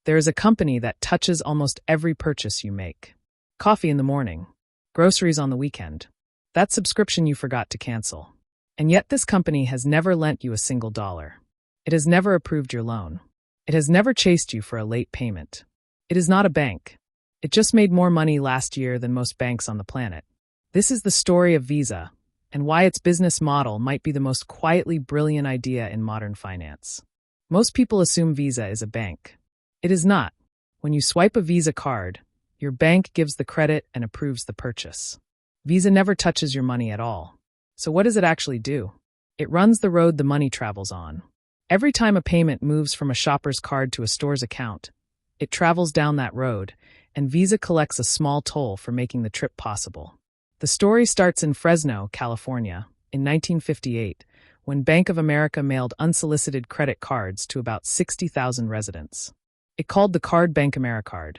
There is a company that touches almost every purchase you make. Coffee in the morning, groceries on the weekend. That subscription you forgot to cancel. And yet this company has never lent you a single dollar. It has never approved your loan. It has never chased you for a late payment. It is not a bank. It just made more money last year than most banks on the planet. This is the story of Visa, and why its business model might be the most quietly brilliant idea in modern finance. Most people assume Visa is a bank. It is not. When you swipe a Visa card, your bank gives the credit and approves the purchase. Visa never touches your money at all. So what does it actually do? It runs the road the money travels on. Every time a payment moves from a shopper's card to a store's account, it travels down that road, and Visa collects a small toll for making the trip possible. The story starts in Fresno, California, in 1958, when Bank of America mailed unsolicited credit cards to about 60,000 residents. It called the card Bank AmeriCard.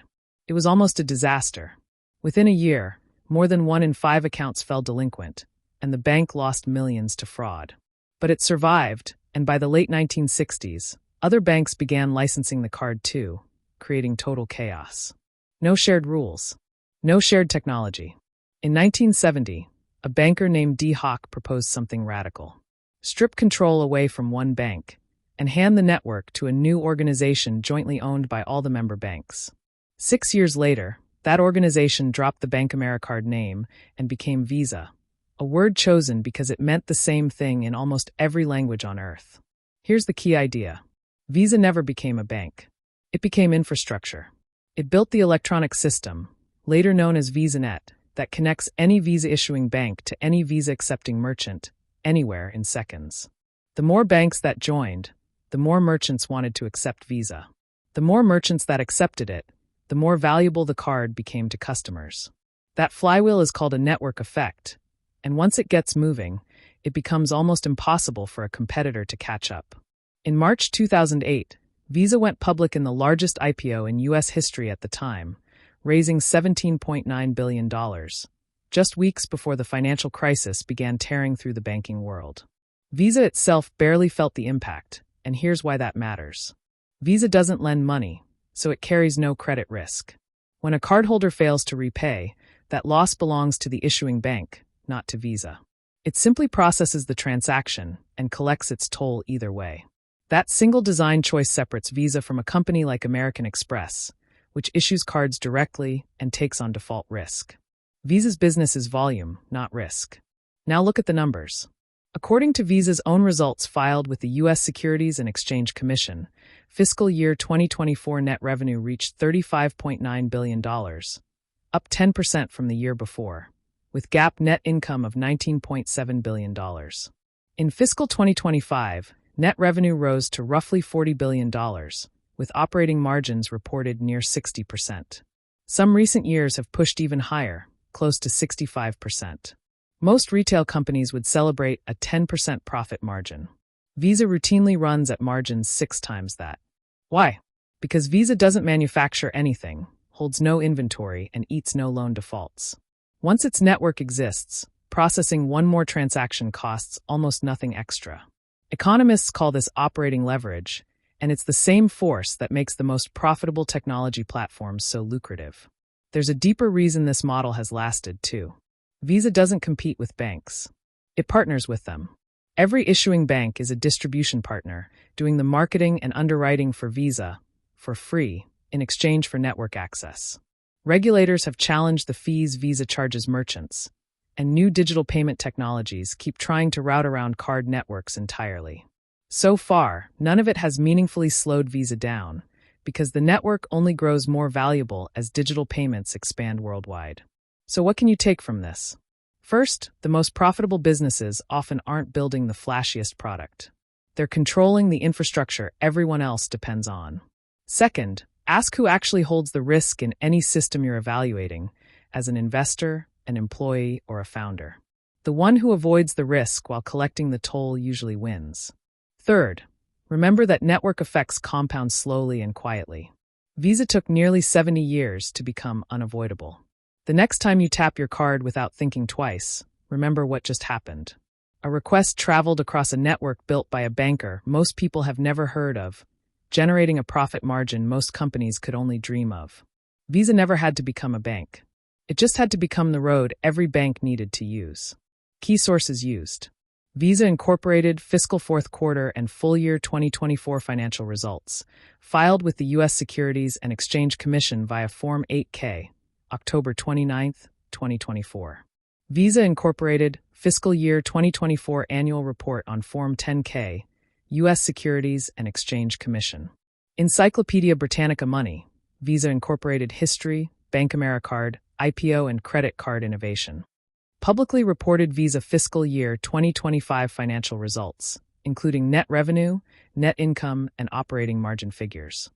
It was almost a disaster. Within a year, more than 1 in 5 accounts fell delinquent, and the bank lost millions to fraud. But it survived, and by the late 1960s, other banks began licensing the card too, creating total chaos. No shared rules. No shared technology. In 1970, a banker named D. Hawk proposed something radical. Strip control away from one bank and hand the network to a new organization jointly owned by all the member banks. 6 years later, that organization dropped the Bank AmeriCard name and became Visa, a word chosen because it meant the same thing in almost every language on Earth. Here's the key idea. Visa never became a bank. It became infrastructure. It built the electronic system, later known as VisaNet, that connects any Visa-issuing bank to any Visa-accepting merchant, anywhere in seconds. The more banks that joined, the more merchants wanted to accept Visa. The more merchants that accepted it, the more valuable the card became to customers. That flywheel is called a network effect, and once it gets moving, it becomes almost impossible for a competitor to catch up. In March 2008, Visa went public in the largest IPO in U.S. history at the time, raising $17.9 billion, just weeks before the financial crisis began tearing through the banking world. Visa itself barely felt the impact, and here's why that matters. Visa doesn't lend money, so it carries no credit risk. When a cardholder fails to repay, that loss belongs to the issuing bank, not to Visa. It simply processes the transaction and collects its toll either way. That single design choice separates Visa from a company like American Express, which issues cards directly and takes on default risk. Visa's business is volume, not risk. Now look at the numbers. According to Visa's own results filed with the U.S. Securities and Exchange Commission, fiscal year 2024 net revenue reached $35.9 billion, up 10% from the year before, with GAAP net income of $19.7 billion. In fiscal 2025, net revenue rose to roughly $40 billion, with operating margins reported near 60%. Some recent years have pushed even higher, close to 65%. Most retail companies would celebrate a 10% profit margin. Visa routinely runs at margins 6 times that. Why? Because Visa doesn't manufacture anything, holds no inventory, and eats no loan defaults. Once its network exists, processing one more transaction costs almost nothing extra. Economists call this operating leverage, and it's the same force that makes the most profitable technology platforms so lucrative. There's a deeper reason this model has lasted, too. Visa doesn't compete with banks. It partners with them. Every issuing bank is a distribution partner, doing the marketing and underwriting for Visa, for free, in exchange for network access. Regulators have challenged the fees Visa charges merchants, and new digital payment technologies keep trying to route around card networks entirely. So far, none of it has meaningfully slowed Visa down, because the network only grows more valuable as digital payments expand worldwide. So what can you take from this? First, the most profitable businesses often aren't building the flashiest product. They're controlling the infrastructure everyone else depends on. Second, ask who actually holds the risk in any system you're evaluating, as an investor, an employee, or a founder. The one who avoids the risk while collecting the toll usually wins. Third, remember that network effects compound slowly and quietly. Visa took nearly 70 years to become unavoidable. The next time you tap your card without thinking twice, remember what just happened. A request traveled across a network built by a banker most people have never heard of, generating a profit margin most companies could only dream of. Visa never had to become a bank. It just had to become the road every bank needed to use. Key sources used: Visa Incorporated fiscal fourth quarter and full year 2024 financial results, filed with the U.S. Securities and Exchange Commission via Form 8-K, October 29, 2024. Visa Incorporated fiscal year 2024 annual report on Form 10-K, U.S. Securities and Exchange Commission. Encyclopedia Britannica Money, Visa Incorporated History, Bank Americard, IPO and Credit Card Innovation. Publicly reported Visa fiscal year 2025 financial results, including net revenue, net income, and operating margin figures.